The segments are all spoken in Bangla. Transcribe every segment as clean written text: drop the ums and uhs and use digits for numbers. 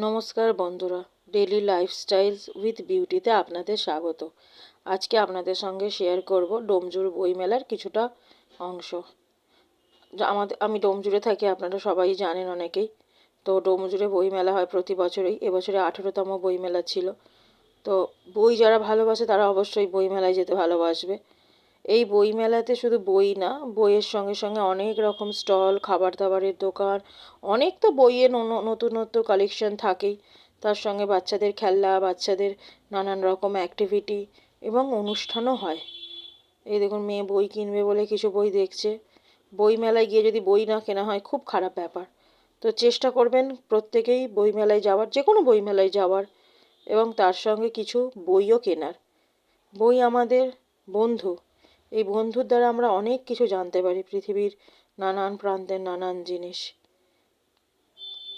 নমস্কার বন্ধুরা, ডেইলি লাইফস্টাইলস উইথ বিউটিতে আপনাদের স্বাগত। আজকে আপনাদের সঙ্গে শেয়ার করব ডোমজুর বইমেলার কিছুটা অংশ। আমি ডোমজুরে থাকি, আপনারা সবাই জানেন অনেকেই। তো ডোমজুরে বইমেলা হয় প্রতি বছরই। এবছরে 18তম বইমেলা ছিল। তো বই যারা ভালোবাসে তারা অবশ্যই বইমেলায় যেতে ভালোবাসবে। এই বইমেলাতে শুধু বই না, বইয়ের সঙ্গে সঙ্গে অনেক রকম স্টল, খাবার দাবারের দোকান, অনেক তো বইয়ের নতুনত্ব কালেকশন থাকেই। তার সঙ্গে বাচ্চাদের খেলনা, বাচ্চাদের নানান রকম অ্যাক্টিভিটি এবং অনুষ্ঠানও হয়। এই দেখুন, মেয়ে বই কিনবে বলে কিছু বই দেখছে। বই মেলায় গিয়ে যদি বই না কেনা হয় খুব খারাপ ব্যাপার। তো চেষ্টা করবেন প্রত্যেকেই বইমেলায় যাওয়ার, যে কোনো বইমেলায় যাওয়ার, এবং তার সঙ্গে কিছু বইও কেনার। বই আমাদের বন্ধু। এই বন্ধুর দ্বারা আমরা অনেক কিছু জানতে পারি, পৃথিবীর নানান প্রান্তের নানান জিনিস।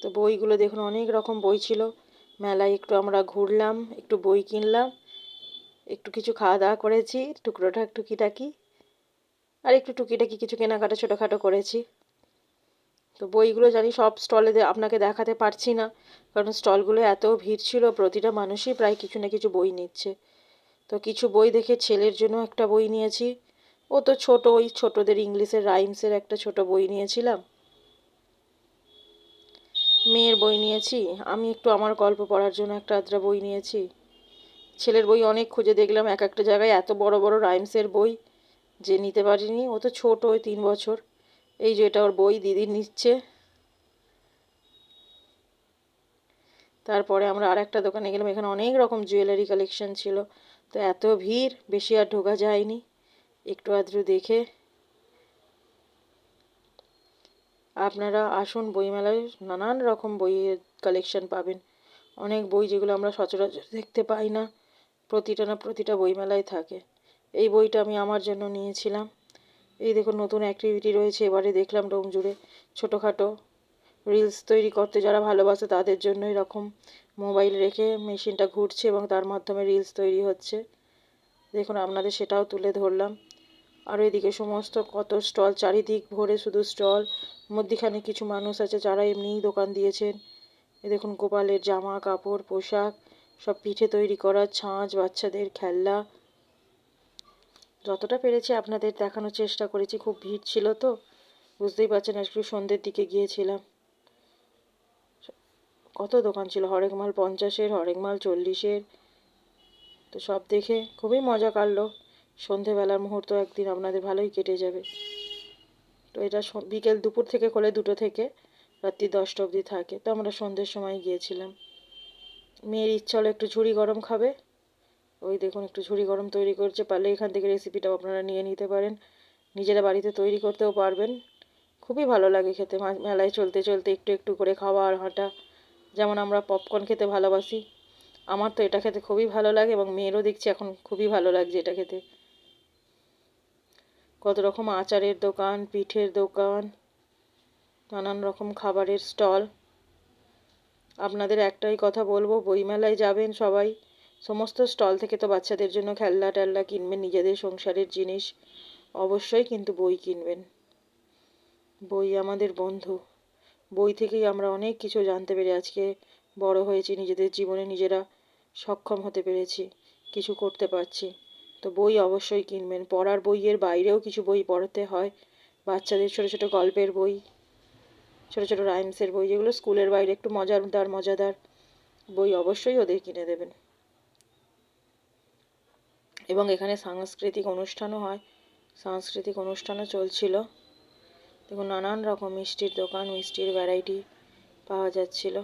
তো বইগুলো দেখুন, অনেক রকম বই ছিল। মেলায় একটু আমরা ঘুরলাম, একটু বই কিনলাম, একটু কিছু খাওয়া দাওয়া করেছি, টুকিটাকি, আর একটু টুকিটাকি কিছু কেনাকাটা ছোটোখাটো করেছি। তো বইগুলো জানি সব স্টলে আপনাকে দেখাতে পারছি না, কারণ স্টলগুলো এত ভিড় ছিল, প্রতিটা মানুষই প্রায় কিছু না কিছু বই নিচ্ছে। তো কিছু বই দেখে ছেলের জন্য একটা বই নিয়েছি। ও তো ছোট, ওই ছোটদের ইংলিশের রাইমসের একটা ছোট বই নিয়েছিলাম। মেয়ের বই নিয়েছি। আমি একটু আমার গল্প পড়ার জন্য একটা আদ্রা বই নিয়েছি। ছেলের বই অনেক খুঁজে দেখলাম, এক একটা জায়গায় এত বড় বড় রাইমসের বই যে নিতে পারিনি। ও তো ছোট, ওই 3 বছর। এই যে এটা ওর বই, দিদি নিচ্ছে। তারপরে আমরা আর একটা দোকানে গেলাম, এখানে অনেক রকম জুয়েলারি কালেকশন ছিল। তো এত ভিড়, বেশি আর ঢোকা যায়নি, একটু আধটু দেখে। আপনারা আসুন বইমেলায়, নানান রকম বইয়ের কালেকশন পাবেন। অনেক বই যেগুলো আমরা সচরাচর দেখতে পাই না, প্রতিটা না প্রতিটা বইমেলায় থাকে। এই বইটা আমি আমার জন্য নিয়েছিলাম। এই দেখুন, নতুন অ্যাক্টিভিটি রয়েছে এবারে দেখলাম ডোমজুড়ে। ছোটোখাটো রিলস তৈরি করতে যারা ভালোবাসে তাদের জন্য এরকম মোবাইল রেখে মেশিনটা ঘুরছে এবং তার মাধ্যমে রিলস তৈরি হচ্ছে। দেখুন, আপনাদের সেটাও তুলে ধরলাম। আর এদিকে সমস্ত কত স্টল, চারিদিক ভরে শুধু স্টল। মধ্যিখানে কিছু মানুষ আছে যারা এমনিই দোকান দিয়েছেন। এ দেখুন, গোপালের জামা কাপড়, পোশাক, সব পিঠে তৈরি করা, ছাঁচ, বাচ্চাদের খেলনা। যতটা পেরেছি আপনাদের দেখানোর চেষ্টা করেছি। খুব ভিড় ছিল তো, বুঝতেই পারছেন, একটু সন্ধ্যের দিকে গিয়েছিলাম। কত দোকান ছিল, হরেক মাল 50-এর, হরেক মাল 40-এর। তো সব দেখে খুবই মজা কাটলো। সন্ধেবেলার মুহূর্ত একদিন আপনাদের ভালোই কেটে যাবে। তো এটা বিকেল দুপুর থেকে খোলে, 2টো থেকে রাত্রি 10টা অবধি থাকে। তো আমরা সন্ধ্যের সময় গিয়েছিলাম। মেয়ের ইচ্ছা হলো একটু ঝুড়ি গরম খাবে। ওই দেখুন, একটু ঝুড়ি গরম তৈরি করছে। পারলে এখান থেকে রেসিপিটাও আপনারা নিয়ে নিতে পারেন, নিজেরা বাড়িতে তৈরি করতেও পারবেন। খুবই ভালো লাগে খেতে। মেলায় চলতে চলতে একটু একটু করে খাওয়া আর হাঁটা। যেমন আমরা পপকর্ন খেতে ভালোবাসি, আমার তো এটা খেতে খুবই ভালো লাগে, এবং মেয়েরও দেখছি এখন খুবই ভালো লাগছে এটা খেতে। কত রকম আচারের দোকান, পিঠের দোকান, নানান রকম খাবারের স্টল। আপনাদের একটাই কথা বলবো, বইমেলায় যাবেন সবাই। সমস্ত স্টল থেকে তো বাচ্চাদের জন্য খেলনা টেলনা কিনবেন, নিজেদের সংসারের জিনিস অবশ্যই, কিন্তু বই কিনবেন। বই আমাদের বন্ধু। বই থেকেই আমরা অনেক কিছু জানতে পেরে আজকে বড় হয়েছি, নিজেদের জীবনে নিজেরা সক্ষম হতে পেরেছি, কিছু করতে পারছি। তো বই অবশ্যই কিনবেন। পড়ার বইয়ের বাইরেও কিছু বই পড়তে হয়। বাচ্চাদের ছোটো ছোটো গল্পের বই, ছোটো ছোটো রাইমসের বই, যেগুলো স্কুলের বাইরে একটু মজাদার বই অবশ্যই ওদের কিনে দেবেন। এবং এখানে সাংস্কৃতিক অনুষ্ঠানও হয়, সাংস্কৃতিক অনুষ্ঠানও চলছিল। দেখুন, নানান রকম মিষ্টির দোকান, মিষ্টির ভ্যারাইটি পাওয়া যাচ্ছিল।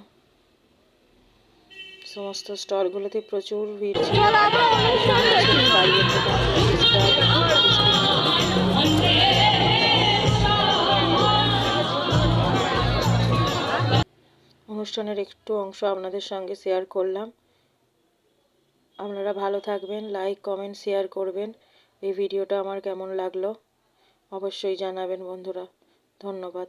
সমস্ত স্টলগুলোতে প্রচুর ভিড় ছিল। অনুষ্ঠানের একটু অংশ আপনাদের সঙ্গে শেয়ার করলাম। আপনারা ভালো থাকবেন, লাইক কমেন্ট শেয়ার করবেন। এই ভিডিওটা আমার কেমন লাগলো অবশ্যই জানাবেন বন্ধুরা। ধন্যবাদ।